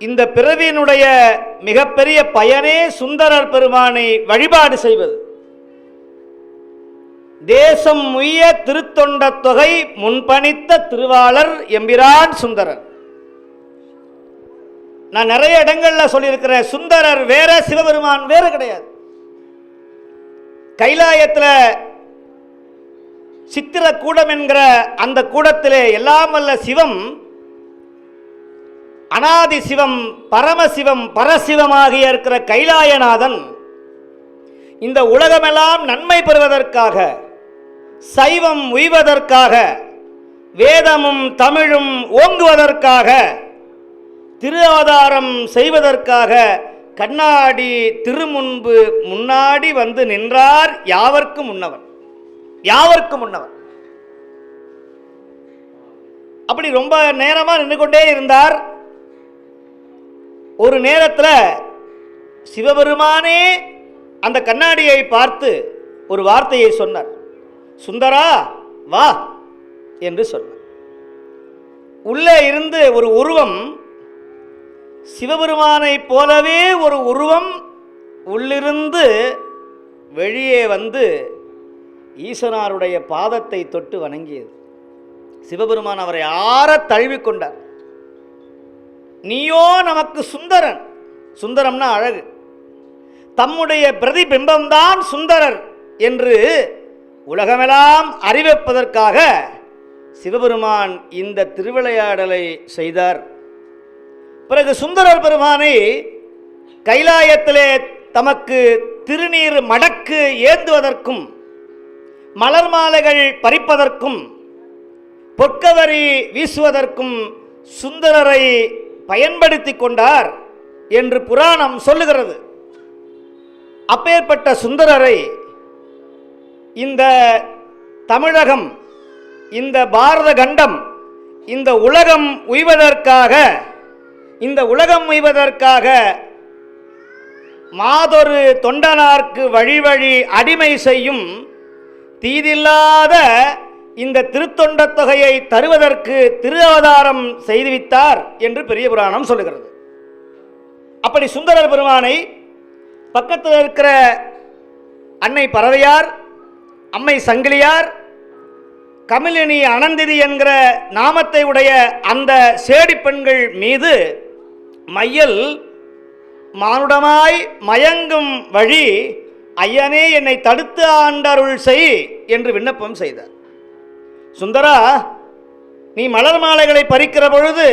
இந்த பிறவியினுடைய மிகப்பெரிய பயனே சுந்தரர் பெருமானை வழிபாடு செய்வது. தேசம் உய்ய திருத்தொண்ட தொகை முன்பணித்த திருவாளர் எம்பிரான் சுந்தரர். நான் நிறைய இடங்கள்ல சொல்லியிருக்கிறேன், சுந்தரர் வேற, சிவபெருமான் வேற கிடையாது. கைலாயத்தில் சித்திர கூடம் என்கிற அந்த கூடத்திலே எல்லாம் வல்ல சிவம், அனாதி சிவம், பரமசிவம், பரசிவமாகிய இருக்கிற கைலாயநாதன் இந்த உலகமெல்லாம் நன்மை பெறுவதற்காக, சைவம் உய்வதற்காக, வேதமும் தமிழும் ஓங்குவதற்காக, திரு அவதாரம் செய்வதற்காக கண்ணாடி திருமுன்பு முன்னாடி வந்து நின்றார். யாவர்க்கும் முன்னவன், யாவர்க்கும் முன்னவன். அப்படி ரொம்ப நேரமா நின்று கொண்டே இருந்தார். ஒரு நேரத்தில் சிவபெருமானே அந்த கண்ணாடியை பார்த்து ஒரு வார்த்தையை சொன்னார். சுந்தரா வா என்று சொன்னார். உள்ளே இருந்து ஒரு உருவம், சிவபெருமானை போலவே ஒரு உருவம் உள்ளிருந்து வெளியே வந்து ஈசனாருடைய பாதத்தை தொட்டு வணங்கியது. சிவபெருமான் அவரை ஆற தழுவிக்கொண்டார். நீயோ நமக்கு சுந்தரன், சுந்தரம்னா அழகு, தம்முடைய பிரதிபிம்பம்தான் சுந்தரர் என்று உலகமெல்லாம் அறிவிப்பதற்காக சிவபெருமான் இந்த திருவிளையாடலை செய்தார். பிறகு சுந்தரர் பெருமானை கைலாயத்திலே தமக்கு திருநீர் மடக்கு ஏந்துவதற்கும், மலர் மாலைகள் பறிப்பதற்கும், பொற்கவரி வீசுவதற்கும் சுந்தரரை பயன்படுத்தி கொண்டார் என்று புராணம் சொல்லுகிறது. அப்பேற்பட்ட சுந்தரரை இந்த தமிழகம், இந்த பாரத கண்டம், இந்த உலகம் உய்வதற்காக, இந்த உலகம் உய்வதற்காக மாதொரு தொண்டனார்க்கு வழி வழி அடிமை செய்யும் தீதில்லாத இந்த திருத்தொண்ட தொகையை தருவதற்கு திரு அவதாரம் செய்துவித்தார் என்று பெரிய புராணம் சொல்லுகிறது. அப்படி சுந்தரர் பெருமானை பக்கத்தில் இருக்கிற அன்னை பறவையார், அம்மை சங்கிலியார், கமலினி அனந்திதி என்கிற நாமத்தை உடைய அந்த சேடி பெண்கள் மீது மையல் மானுடமாய் மயங்கும் வழி ஐயனே என்னை தடுத்து ஆண்டருள் செய் என்று விண்ணப்பம் செய்தார். சுந்தரா, நீ மலர் மாலைகளை பறிக்கிற பொழுது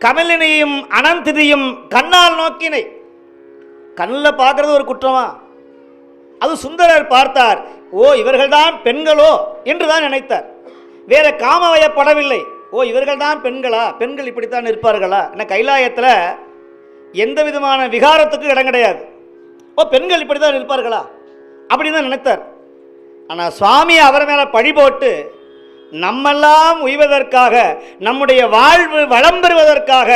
கமலினியும் அனந்திதியும் கண்ணால் நோக்கினை. கண்ணில் பார்க்கறது ஒரு குற்றமா? அது சுந்தரர் பார்த்தார். ஓ, இவர்கள்தான் பெண்களோ என்றுதான் நினைத்தார். வேற காமவயப்படவில்லை. ஓ, இவர்கள்தான் பெண்களா, பெண்கள் இப்படித்தான் இருப்பார்களா? என்ன கைலாயத்தில் எந்த விதமான விகாரத்துக்கும் இடம் கிடையாது. ஓ, பெண்கள் இப்படித்தான் இருப்பார்களா அப்படின்னு தான் நினைத்தார். ஆனால் சுவாமி அவர் மேலே பழி போட்டு நம்மெல்லாம் உய்வதற்காக, நம்முடைய வாழ்வு வளம் பெறுவதற்காக,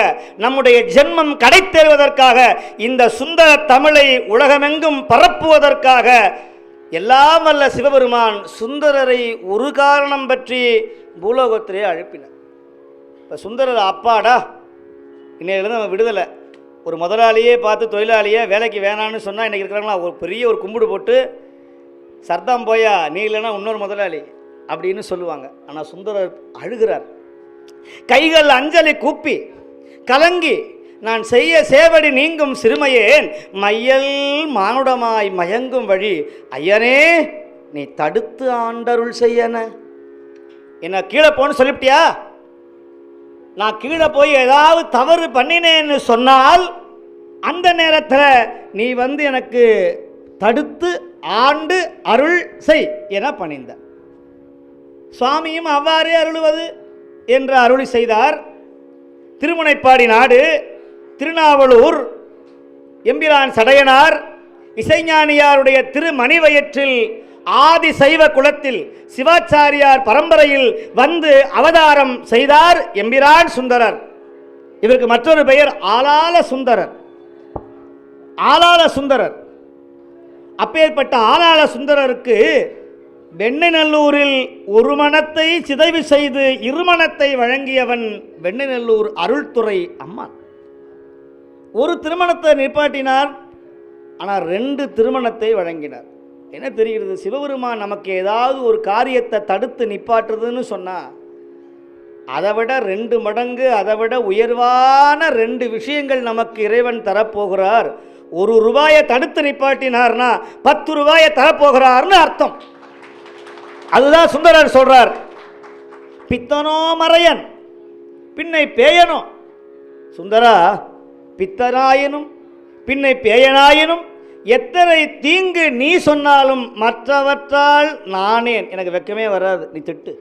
நம்முடைய ஜென்மம் கடை தேறுவதற்காக, இந்த சுந்தர தமிழை உலகமெங்கும் பரப்புவதற்காக எல்லாம் வல்ல சிவபெருமான் சுந்தரரை ஒரு காரணம் பற்றி பூலோகத்திலே அழுப்பினார். இப்போ சுந்தரர் அப்பாடா, இன்னையிலேருந்து நம்ம விடுதலை. ஒரு முதலாளியே பார்த்து தொழிலாளியே வேலைக்கு வேணான்னு சொன்னால் இன்றைக்கி இருக்கிறாங்களா ஒரு பெரிய ஒரு கும்பிடு போட்டு சர்தாம் போயா, நீ இல்லைன்னா இன்னொரு முதலாளி அப்படின்னு சொல்லுவாங்க. ஆனால் சுந்தரர் அழுகிறார். கைகள் அஞ்சலி கூப்பி கலங்கி, நான் செய்ய சேவடி நீங்கும் சிறுமையேன் மையல் மானுடமாய் மயங்கும் வழி ஐயனே நீ தடுத்து ஆண்டருள் செய்யன. என்ன கீழே போன்னு சொல்லிவிட்டியா? நான் கீழே போய் ஏதாவது தவறு பண்ணினேன்னு சொன்னால் அந்த நேரத்தில் நீ வந்து எனக்கு தடுத்து ஆண்டு அருள் செய் என பணிந்த. சுவாமியும் அவ்வாறே அருளுவது என்று அருளி செய்தார். திருமுனைப்பாடி நாடு, திருநாவலூர் எம்பிரான் சடையனார் இசைஞானியாருடைய திருமணிவயிற்றில் ஆதி சைவ குலத்தில் சிவாச்சாரியார் பரம்பரையில் வந்து அவதாரம் செய்தார் எம்பிரான் சுந்தரர். இவருக்கு மற்றொரு பெயர் ஆளாள சுந்தரர். ஆளாள சுந்தரர். அப்பேற்பட்ட ஆளாள சுந்தரருக்கு வெண்ணநல்லூரில் ஒரு மனத்தை சிதைவு செய்து இருமணத்தை வழங்கியவன் வெண்ணநல்லூர் அருள்துறை அம்மான். ஒரு திருமணத்தை நிப்பாட்டினார், ஆனால் 2 திருமணத்தை வழங்கினார். என்ன தெரிகிறது? சிவபெருமான் நமக்கு ஏதாவது ஒரு காரியத்தை தடுத்து நிப்பாட்டுறதுன்னு சொன்னால் அதை விட 2 மடங்கு, அதை விட உயர்வான 2 விஷயங்கள் நமக்கு இறைவன் தரப்போகிறார். 1 ரூபாயை தடுத்து நிப்பாட்டினார்னா 10 ரூபாயை தரப்போகிறார்னு அர்த்தம். அதுதான் சுந்தரர் சொல்றார். பித்தனோ மறையன் பின்னை பேயனோ. சுந்தரா, பித்தனாயினும் பின்னை பேயனாயினும் எத்தனை தீங்கு நீ சொன்னாலும் மற்றவற்றால் நானேன், எனக்கு வெக்கமே வராது, நீ திட்டு.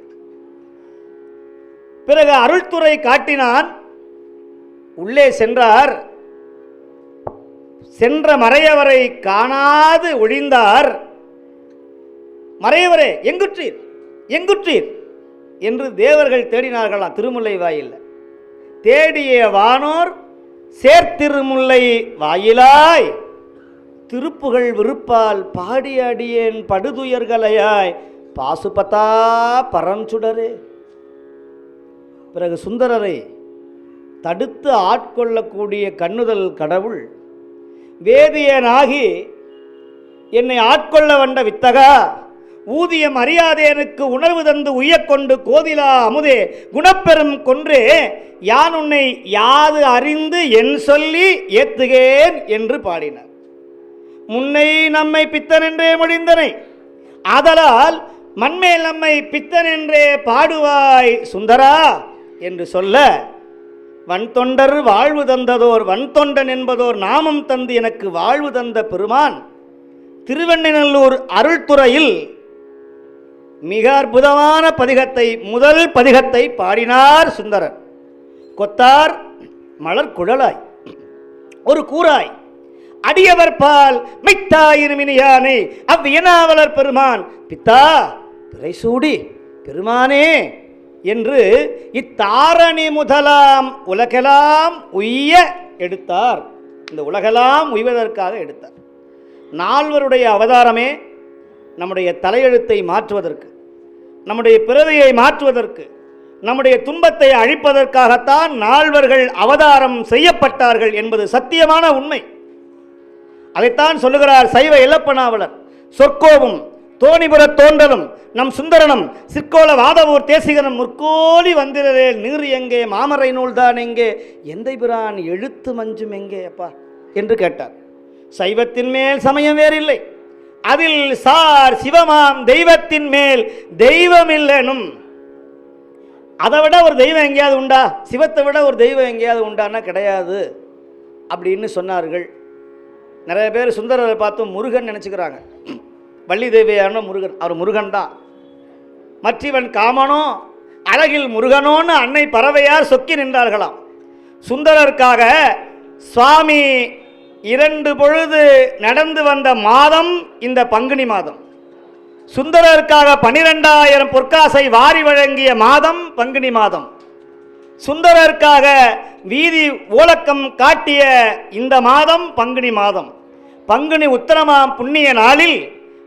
பிறகு அருள்துறை காட்டினான். உள்ளே சென்றார். சென்ற மறையவரை காணாது ஒழிந்தார். மறையவரே எங்குற்றீர் எங்குற்றீர் என்று தேவர்கள் தேடினார்களாம். திருமுல்லை வாயில் தேடிய வானோர் சேர்த்திருமுல்லை வாயிலாய் திருப்புகள் விருப்பால் பாடி அடியேன் படுதுயர்களையாய் பாசுபதா பரஞ்சுடரே. பிறகு சுந்தரரை தடுத்து ஆட்கொள்ளக்கூடிய கண்ணுதல் கடவுள் வேதியனாகி என்னை ஆட்கொள்ள வந்த வித்தகா, ஊதியம் அறியாதேனுக்கு உணர்வு தந்து உய்யக்கொண்டு கோதிலா அமுதே குணப்பெரும் கொன்றே யான் உன்னை யாது அறிந்து என் சொல்லி ஏத்துகேன் என்று பாடினார். முன்னை நம்மை பித்தன் என்றே மொழிந்தனை, ஆதலால் மண்மேல் நம்மை பித்தன் என்றே பாடுவாய் சுந்தரா என்று சொல்ல, வன்தொண்டர் வாழ்வு தந்ததோர் வன்தொண்டன் என்பதோர் நாமம் தந்து எனக்கு வாழ்வு தந்த பெருமான் திருவெண்ணநல்லூர் அருள்துறையில் மிக அற்புதமான பதிகத்தை, முதல் பதிகத்தை பாடினார் சுந்தரர். கொத்தார் மலர் குழலாய் ஒரு கூறாய் அடியவர் பால் மெய்த்தாயினுமினியானே அவ்வியனாவலர் பெருமான் பித்தா பிறைசூடி பெருமானே என்று இத்தாரணி முதலாம் உலகெல்லாம் உய்ய எடுத்தார். இந்த உலகெல்லாம் உய்வதற்காக எடுத்தார். 4வருடைய அவதாரமே நம்முடைய தலையெழுத்தை மாற்றுவதற்கு, நம்முடைய பிறவியை மாற்றுவதற்கு, நம்முடைய துன்பத்தை அழிப்பதற்காகத்தான் 4வர்கள் அவதாரம் செய்யப்பட்டார்கள் என்பது சத்தியமான உண்மை. அதைத்தான் சொல்லுகிறார் சைவ இலப்பனாவலர். சொற்கோவும் தோணிபுர தோன்றலும் நம் சுந்தரனும் சிற்கோள வாதவூர் தேசிகனும் முற்கோலி வந்திரரேல் நீர் எங்கே, மாமரை நூல்தான் எங்கே, எந்தை பிரான் எழுத்து மஞ்சும் எங்கே அப்பா என்று கேட்டார். சைவத்தின் மேல் சமயம் வேறில்லை, அதில் சார் சிவமாம் தெய்வத்தின் மேல் தெய்வம் இல்லைனும். அதை விட ஒரு தெய்வம் எங்கேயாவது உண்டா? சிவத்தை விட ஒரு தெய்வம் எங்கேயாவது உண்டான்னா கிடையாது அப்படின்னு சொன்னார்கள். நிறைய பேர் சுந்தரரை பார்த்து முருகன் நினச்சிக்கிறாங்க. வள்ளி தேவியான முருகன், அவர் முருகன் தான். மற்றவன் காமனோ அழகில் முருகனோன்னு அன்னை பறவையார் சொக்கி நின்றார்களாம். சுந்தரருக்காக சுவாமி 2 பொழுது நடந்து வந்த மாதம் இந்த பங்குனி மாதம். சுந்தரருக்காக 12,000 பொற்காசை வாரி வழங்கிய மாதம் பங்குனி மாதம். சுந்தரருக்காக வீதி ஓலக்கம் காட்டிய இந்த மாதம் பங்குனி மாதம். பங்குனி உத்தரமாம் புண்ணிய நாளில்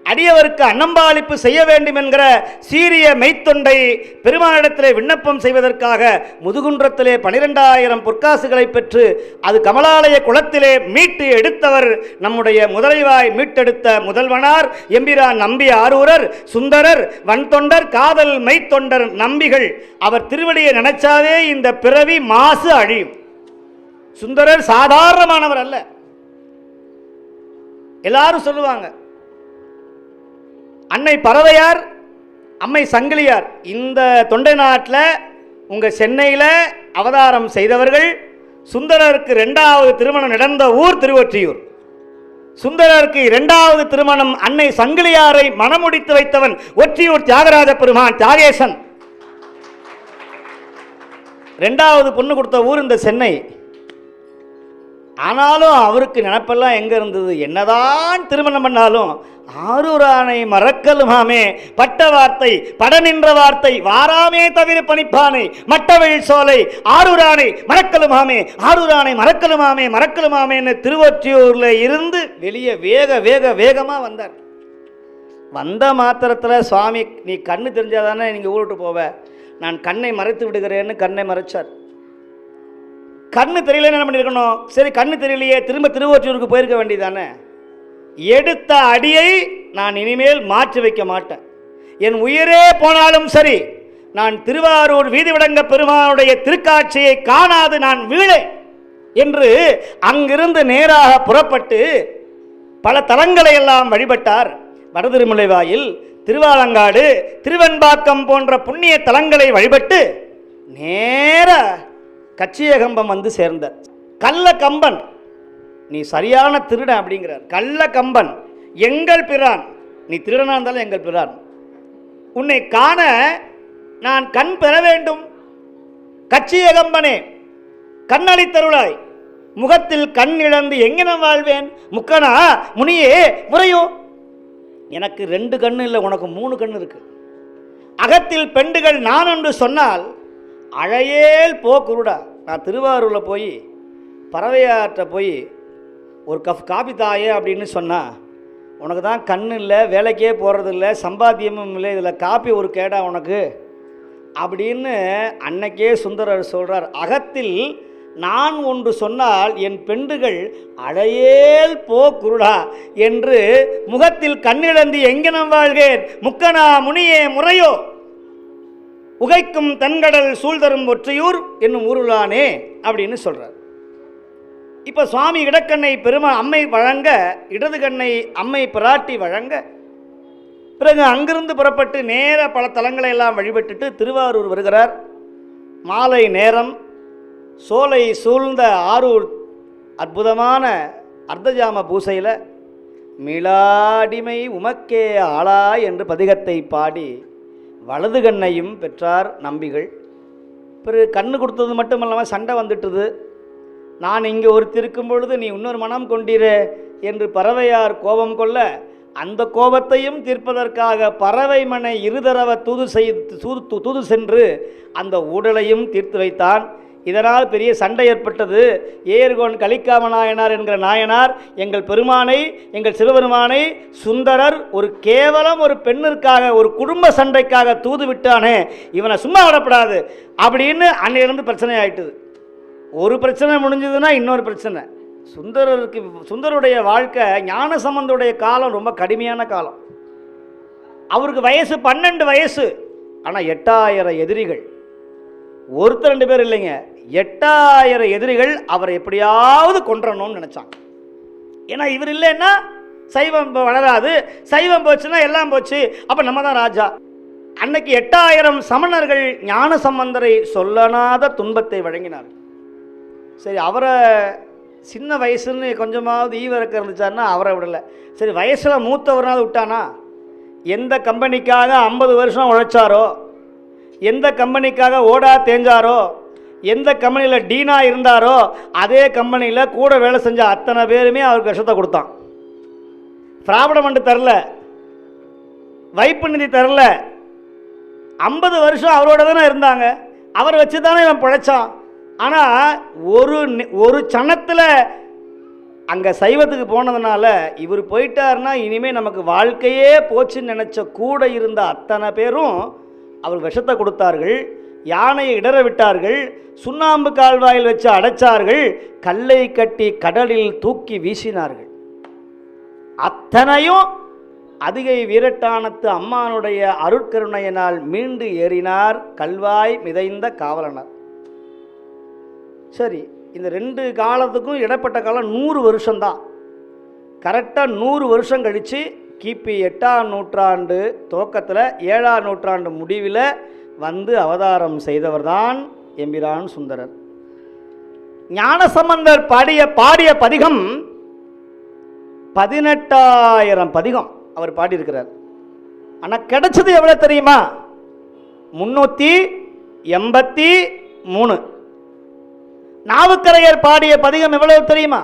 அடியவருக்கு அன்னம்பாளிப்பு செய்ய வேண்டும் என்கிற சீரிய மெய்த்தொண்டை பெருமானிடத்திலே விண்ணப்பம் செய்வதற்காக முதுகுன்றத்திலே 12,000 பொற்காசுகளை பெற்று அது கமலாலய குளத்திலே மீட்டு எடுத்தவர் நம்முடைய முதலைவாய் மீட்டெடுத்த முதல்வனார் எம்பிரான் நம்பி ஆரூரர் சுந்தரர் வன்தொண்டர் காதல் மெய்த்தொண்டர் நம்பிகள். அவர் திருவடியை நினைச்சாவே இந்த பிறவி மாசு அழியும். சுந்தரர் சாதாரணமானவர் அல்ல. எல்லாரும் சொல்லுவாங்க அன்னை பறவையார் அம்மை சங்கிலியார் இந்த தொண்டை நாட்டில் உங்கள் சென்னையில் அவதாரம் செய்தவர்கள். சுந்தரருக்கு 2வது திருமணம் நடந்த ஊர் திருவொற்றியூர். சுந்தரருக்கு 2வது திருமணம் அன்னை சங்கிலியாரை மணமுடித்து வைத்தவன் ஒற்றியூர் தியாகராஜ பெருமான் தியாகேசன். 2வது பொண்ணு கொடுத்த ஊர் இந்த சென்னை. ஆனாலும் அவருக்கு நினப்பெல்லாம் எங்கே இருந்தது? என்னதான் திருமணம் பண்ணாலும் ஆரூரானை மறக்கலுமாமே பட்ட வார்த்தை பட நின்ற வார்த்தை வாராமே தவிர பணிப்பானை மட்டவெள் சோலை ஆரூரானை மறக்கலுமாமே ஆரூரானை மறக்கலுமாமே மறக்கலுமாமேன்னு திருவொற்றியூரில் இருந்து வெளியே வேகமாக வந்தார். வந்த மாத்திரத்தில் சுவாமி நீ கண்ணு தெரிஞ்சாதானே நீங்கள் ஊருட்டு போவ, நான் கண்ணை மறைத்து விடுகிறேன்னு கண்ணை மறைச்சார். கண்ணு தெரியலன்னு என்ன பண்ணியிருக்கணும்? சரி, கண்ணு தெரியலையே, திரும்ப திருவொற்றியூருக்கு போயிருக்க வேண்டியதானே. எடுத்த அடியை நான் இனிமேல் மாற்றி வைக்க மாட்டேன். என் உயிரே போனாலும் சரி, நான் திருவாரூர் வீதிவிடங்க பெருமானுடைய திருக்காட்சியை காணாது நான் வீழேன் என்று அங்கிருந்து நேராக புறப்பட்டு பல தலங்களை எல்லாம் வழிபட்டார். வடதிருமலை வாயில், திருவாலங்காடு, திருவெண்பாக்கம் போன்ற புண்ணிய தலங்களை வழிபட்டு நேர கச்சியகம்பம் வந்து சேர்ந்தார். கள்ள கம்பன், நீ சரியான திருடன் அப்படிங்கிறார். கள்ள கம்பன், எங்கள் பிரான், நீ திருடனா இருந்தாலும் எங்கள் பிரான், உன்னை காண நான் கண் பெற வேண்டும். கச்சியகம்பனே, கண்ணளித்தருளாய், முகத்தில் கண் இழந்து எங்கினம் வாழ்வேன்? முக்கனா முனியே முறையோ, எனக்கு 2 கண்ணு இல்லை, உனக்கு 3 கண்ணு இருக்கு. அகத்தில் பெண்டுகள் நான் என்று சொன்னால் அழையேல் போ குருடா. நான் திருவாரூரில் போய் பறவையாற்ற போய் ஒரு கப் காபி தாயே அப்படின்னு சொன்னால், உனக்கு தான் கண் இல்லை, வேலைக்கே போகிறதில்ல, சம்பாத்தியமும் இல்லை, இதில் காப்பி ஒரு கேடா உனக்கு அப்படின்னு அன்னைக்கே சுந்தரர் சொல்கிறார். அகத்தில் நான் ஒன்று சொன்னால் என் பெண்டுகள் அழையேல் போ குருடா என்று முகத்தில் கண்ணிழந்து எங்கனம் வாழ்கேன்? முக்கனா முனியே முறையோ, உகைக்கும் தன்கடல் சூழ்தரும் ஒற்றையூர் என்னும் ஊருளானே அப்படின்னு சொல்கிறார். இப்போ சுவாமி இடக்கண்ணை அம்மை வழங்க, இடது கண்ணை அம்மை பிராட்டி வழங்க, பிறகு அங்கிருந்து புறப்பட்டு நேர பல தலங்களை எல்லாம் வழிபட்டுட்டு திருவாரூர் வருகிறார். மாலை நேரம், சோலை சூழ்ந்த ஆரூர் அற்புதமான அர்த்தஜாம பூசையில் மீளாடிமை உமக்கே ஆளா என்று பதிகத்தை பாடி வலது கண்ணையும் பெற்றார் நம்பிகள். பிறகு கண்ணு கொடுத்தது மட்டும் இல்லாமல் சண்டை வந்துட்டுது. நான் இங்கே ஒருத்தி இருக்கும் பொழுது நீ இன்னொரு மனம் கொண்டீரே என்று பறவையார் கோபம் கொள்ள, அந்த கோபத்தையும் தீர்ப்பதற்காக பறவை மனை இருதரவ தூது சென்று அந்த ஊடலையும் தீர்த்து வைத்தான். இதனால் பெரிய சண்டை ஏற்பட்டது. ஏர்கோன் கலிக்காம நாயனார் என்கிற நாயனார் எங்கள் பெருமானை, எங்கள் சிவபெருமானை சுந்தரர் ஒரு கேவலம் ஒரு பெண்ணிற்காக, ஒரு குடும்ப சண்டைக்காக தூது விட்டானே, இவனை சும்மா விடப்படாது அப்படின்னு அன்னையிலிருந்து பிரச்சனை ஆயிட்டுது. ஒரு பிரச்சனை முடிஞ்சதுன்னா இன்னொரு பிரச்சனை. சுந்தருடைய வாழ்க்கை, ஞானசம்பந்தருடைய காலம் ரொம்ப கடுமையான காலம். அவருக்கு வயசு 12 வயசு, ஆனால் 8000 எதிரிகள். ஒருத்தர் 2 பேர் இல்லைங்க, 8000 எதிரிகள் அவரை எப்படியாவது கொன்றணும்னு நினைச்சாங்க. ஏன்னா இவர் இல்லைன்னா சைவம் வளராது, சைவம் போச்சுன்னா எல்லாம் போச்சு, அப்போ நம்ம தான் ராஜா. அன்னைக்கு 8000 சமணர்கள் ஞான சம்பந்தரை சொல்லனாத துன்பத்தை வழங்கினார். சரி, அவரை சின்ன வயசுன்னு கொஞ்சமாவது ஈவிறக்க இருந்துச்சாருன்னா அவரை விடலை. சரி, வயசில் மூத்தவர்னாவது விட்டானா? எந்த கம்பெனிக்காக 50 வருஷம் உழைச்சாரோ, எந்த கம்பெனிக்காக ஓடா தேஞ்சாரோ, எந்த கம்பெனியில் டீனா இருந்தாரோ, அதே கம்பெனியில் கூட வேலை செஞ்ச அத்தனை பேருமே அவருக்கு விஷத்தை கொடுத்தான். பிராபணமண்டு தரல, வைப்பு நிதி தரல. 50 வருஷம் அவரோட தானே இருந்தாங்க, அவரை வச்சு தானே இவன் பிழைச்சான். ஆனால் ஒரு சனத்தில் அங்கே சைவத்துக்கு போனதுனால இவர் போயிட்டார்னா இனிமேல் நமக்கு வாழ்க்கையே போச்சுன்னு நினச்ச கூட இருந்த அத்தனை பேரும் அவர் விஷத்தை கொடுத்தார்கள். யானையை இடற விட்டார்கள், சுண்ணாம்பு கால்வாயில் வச்சு அடைச்சார்கள், கல்லை கட்டி கடலில் தூக்கி வீசினார்கள். அத்தனையும் அதிகை வீரட்டானத்து அம்மானுடைய அருட்கருணையினால் மீண்டு ஏறினார் கல்வாய் மிதைந்த காவலனர். சரி, இந்த 2 காலத்துக்கும் இடப்பட்ட காலம் 100 வருஷம்தான். கரெக்டாக 100 வருஷம் கழித்து கிபி 8ஆம் நூற்றாண்டு துவக்கத்தில் 7ஆம் நூற்றாண்டு முடிவில் வந்து அவதாரம் செய்தவர் தான் எம்பிரான் சுந்தரர். ஞானசம்பந்தர் பாடிய பதிகம் 18,000 பதிகம் அவர் பாடியிருக்கிறார். ஆனால் கிடைச்சது எவ்வளோ தெரியுமா? 383. நாவுக்கரையர் பாடிய பதிகம் எவ்வளவு தெரியுமா?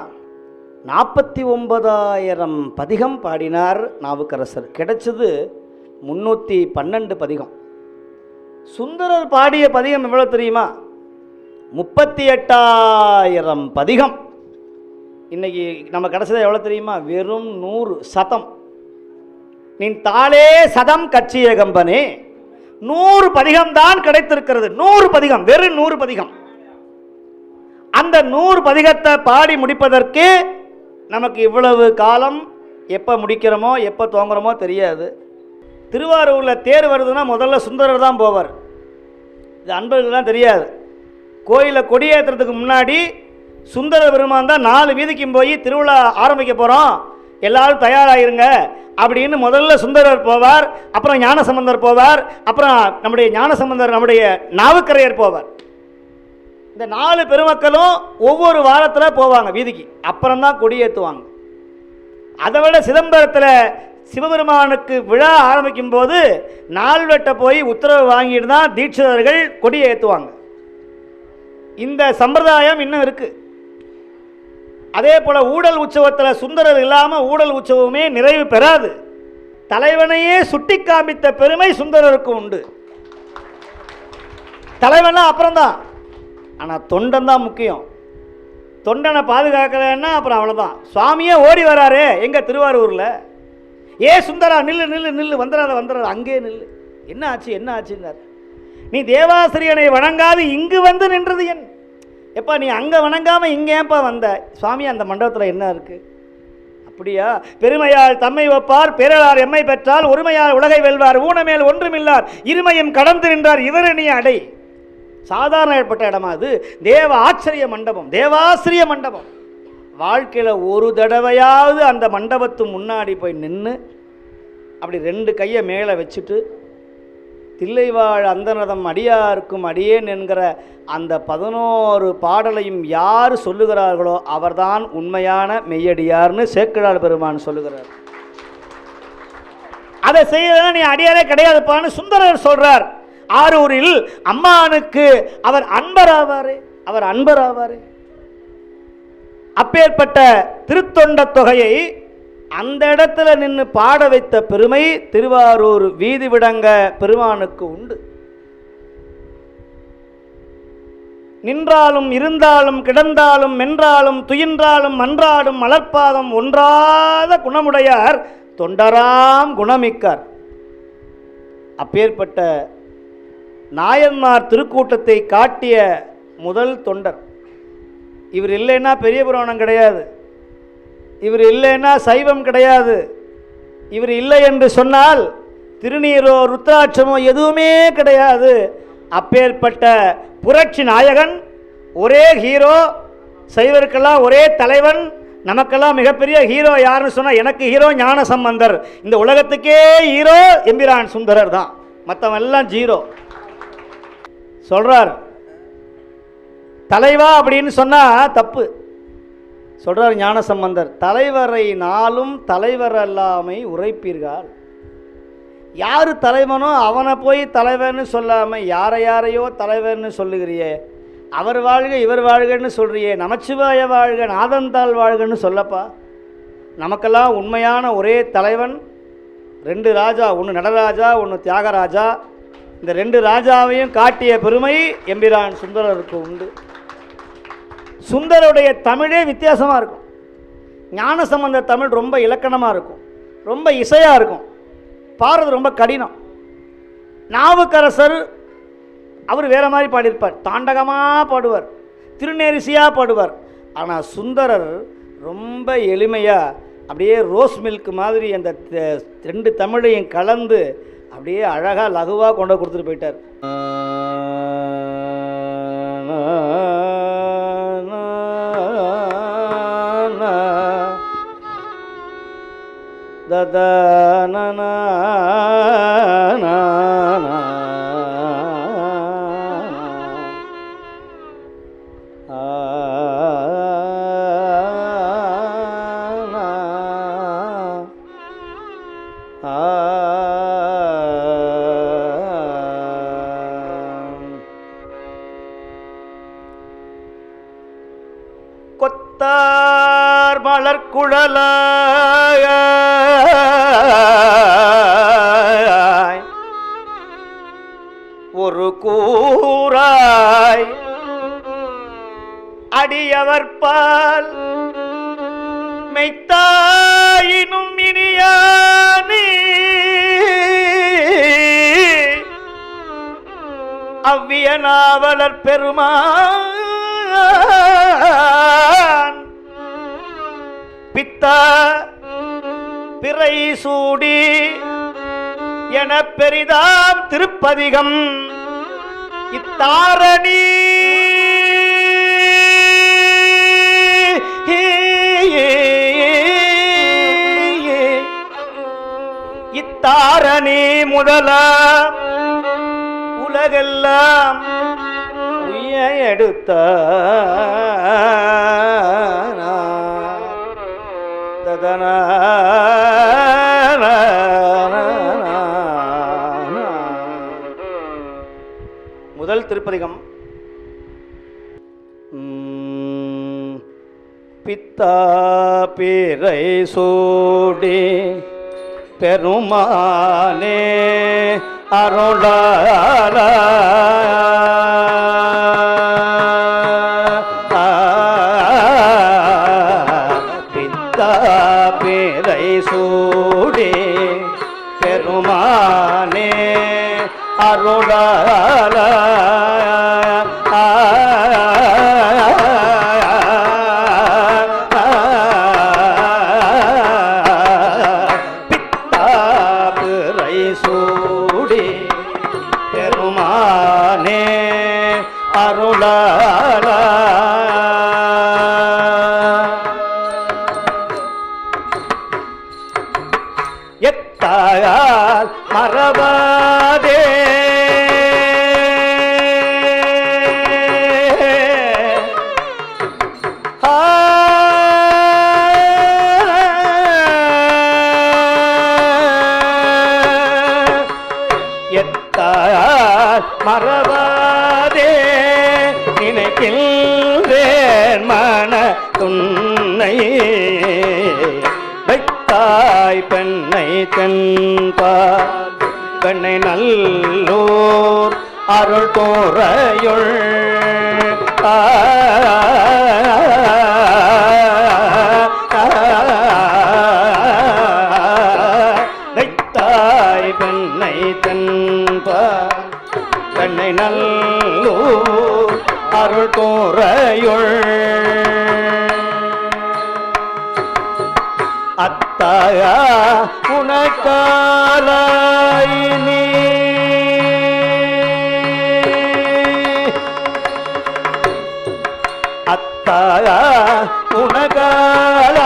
49,000 பதிகம் பாடினார் நாவுக்கரசர். கிடைச்சது 312 பதிகம். சுந்தரர் பாடிய பதிகம் எவ்வளவு தெரியுமா? 38,000 பதிகம். இன்னைக்கு நம்ம கிடைச்சது எவ்வளோ தெரியுமா? வெறும் 100 சதம். நீ தாளே சதம் கச்சியகம்பனே, 100 பதிகம் தான் கிடைத்திருக்கிறது. 100 பதிகம், வெறும் 100 பதிகம். அந்த 100 பதிகத்தை பாடி முடிப்பதற்கு நமக்கு இவ்வளவு காலம், எப்போ முடிக்கிறோமோ எப்போ துவங்குறோமோ தெரியாது. திருவாரூரில் தேர் வருதுன்னா முதல்ல சுந்தரர் தான் போவார். இது அன்பர்களுக்கு தெரியாது. கோயிலில் கொடியேற்றுறதுக்கு முன்னாடி சுந்தர பெருமான் தான் 4 வீதிக்கும் போய் திருவிழா ஆரம்பிக்க போகிறோம், எல்லாரும் தயாராகிருங்க அப்படின்னு முதல்ல சுந்தரர் போவார். அப்புறம் ஞானசம்பந்தர் போவார். அப்புறம் நம்முடைய ஞானசம்பந்தர், நம்முடைய நாவுக்கரையர் போவார். இந்த 4 பெருமக்களும் ஒவ்வொரு வாரத்தில் போவாங்க வீதிக்கு. அப்புறம் தான் கொடியேற்றுவாங்க. அதை விட சிதம்பரத்தில் சிவபெருமானுக்கு விழா ஆரம்பிக்கும் போது நால்வெட்ட போய் உத்தரவு வாங்கிட்டு தான் தீட்சிதர்கள் கொடியை ஏற்றுவாங்க. இந்த சம்பிரதாயம் இன்னும் இருக்குது. அதே போல் ஊடல் உற்சவத்தில் சுந்தரர் இல்லாமல் ஊடல் உற்சவமே நிறைவு பெறாது. தலைவனையே சுட்டி காமித்த பெருமை சுந்தரருக்கு உண்டு. தலைவனா அப்புறம்தான், ஆனால் தொண்டன் தான் முக்கியம். தொண்டனை பாதுகாக்கலன்னா அப்புறம் அவ்வளோதான். சுவாமியே ஓடி வராரு எங்கள் திருவாரூரில், ஏ சுந்தரா நில்லு நில்லு நில்லு, வந்துடாத அங்கே நில்லு, என்ன ஆச்சு என்ன ஆச்சுன்னார். நீ தேவாசிரியனை வணங்காது இங்கு வந்து நின்றது என், எப்பா நீ அங்கே வணங்காமல் இங்கே ஏன்பா வந்த? சுவாமி அந்த மண்டபத்தில் என்ன இருக்குது? அப்படியா? பெருமையால் தம்மை ஒப்பார், பேரலார் எம்மை பெற்றால், ஒருமையால் உலகை வெல்வார், ஊனமேல் ஒன்றுமில்லார், இருமையும் கடந்து நின்றார், இவரணி அடை. சாதாரண ஏற்பட்ட இடமா அது? தேவ ஆச்சரிய மண்டபம், தேவாசிரிய மண்டபம். வாழ்க்கையில் ஒரு தடவையாவது அந்த மண்டபத்து முன்னாடி போய் நின்று அப்படி 2 கையை மேலே வச்சுட்டு தில்லைவாழ் அந்தனதம் அடியாருக்கும் அடியேன் என்கிற அந்த 11 பாடலையும் யார் சொல்லுகிறார்களோ அவர்தான் உண்மையான மெய்யடியார்னு சேக்கிழார் பெருமான் சொல்லுகிறார். அதை செய்யறதா நீ அடியாரே கிடையாதுப்பான்னு சுந்தரர் சொல்றார். ஆரூரில் அம்மானுக்கு அவர் அன்பராவாரே, அவர் அன்பராவாரே. அப்பேற்பட்ட திருத்தொண்ட தொகையை அந்த இடத்துல நின்று பாட வைத்த பெருமை திருவாரூர் வீதி விடங்க பெருமானுக்கு உண்டு. நின்றாலும் இருந்தாலும் கிடந்தாலும் மென்றாலும் துயின்றாலும் மன்றாடும் மலர்பாதம் ஒன்றாத குணமுடையார் தொண்டராம் குணமிக்கார். அப்பேற்பட்ட நாயன்மார் திருக்கூட்டத்தை காட்டிய முதல் தொண்டர் இவர். இல்லைன்னா பெரிய புராணம் கிடையாது, இவர் இல்லைன்னா சைவம் கிடையாது. இவர் இல்லை என்று சொன்னால் திருநீரோ ருத்ராட்சமோ எதுவுமே கிடையாது. அப்பேற்பட்ட புரட்சி நாயகன், ஒரே ஹீரோ, சைவருக்கெல்லாம் ஒரே தலைவன். நமக்கெல்லாம் மிகப்பெரிய ஹீரோ யாருன்னு சொன்னால் எனக்கு ஹீரோ ஞானசம்பந்தர். இந்த உலகத்துக்கே ஹீரோ எம்பிரான் சுந்தரர் தான், மற்றவன் எல்லாம் ஜீரோ. சொல்றார் தலைவா அப்படின்னு சொன்னால் தப்பு. சொல்றார் ஞானசம்பந்தர், தலைவரை நாளும் தலைவர் அல்லாமை உரைப்பீர்கள். யார் தலைவனோ அவனை போய் தலைவர்னு சொல்லாமல் யாரையோ தலைவர்னு சொல்லுகிறியே. அவர் வாழ்க இவர் வாழ்கன்னு சொல்கிறியே, நமச்சிவாய வாழ்க நாதந்தாள் வாழ்கன்னு சொல்லப்பா. நமக்கெல்லாம் உண்மையான ஒரே தலைவன் 2 ராஜா, ஒன்று நடராஜா ஒன்று தியாகராஜா. இந்த 2 ராஜாவையும் காட்டிய பெருமை எம்பிரான் சுந்தரருக்கு உண்டு. சுந்தருடைய தமிழே வித்தியாசமாக இருக்கும். ஞானசம்பந்த தமிழ் ரொம்ப இலக்கணமாக இருக்கும், ரொம்ப இசையாக இருக்கும், பாடுறது ரொம்ப கடினம். நாவுக்கரசர் அவர் வேறு மாதிரி பாடியிருப்பார், தாண்டகமாக பாடுவார், திருநேரிசையாக பாடுவார். ஆனால் சுந்தரர் ரொம்ப எளிமையாக அப்படியே ரோஸ் மில்க் மாதிரி அந்த 2 தமிழையும் கலந்து அப்படியே அழகாக லகுவாக கொண்டு கொடுத்துட்டு போயிட்டார். கொத்தார் மலர்குழலாய் ஒரு கூராய் அடியவர்பால் மெய்த்தாயினும் இனியானே அவ்விய நாவலர் பெருமாள் பிறை சூடி என பெரிதாம் திருப்பதிகம் இத்தாரணி இத்தாரணி முதல உலகெல்லாம் உய்ய எடுத்த ததன முதல் திருப்பதிகம். பித்தா பிறை சூடி பெருமானே அருளால பித்தா பிறை சூடி பெருமானே அருளால சூடி பெருமானே அருளால எத்தாயால் மறவாதே மறவாதே நினைக்கின்றேன் மன துன்னை வைத்தாய் பெண்ணை தென்பால் பெண்ணை நல்லூர் அருள் தோறையுள் வைத்தாய் பெண்ணை தென்பால் பெண்ணை நல்லூர் அருள் தோறையுள் அத்தாயா உனக்காலாயினி அத்தாயா உனக்காலாயினி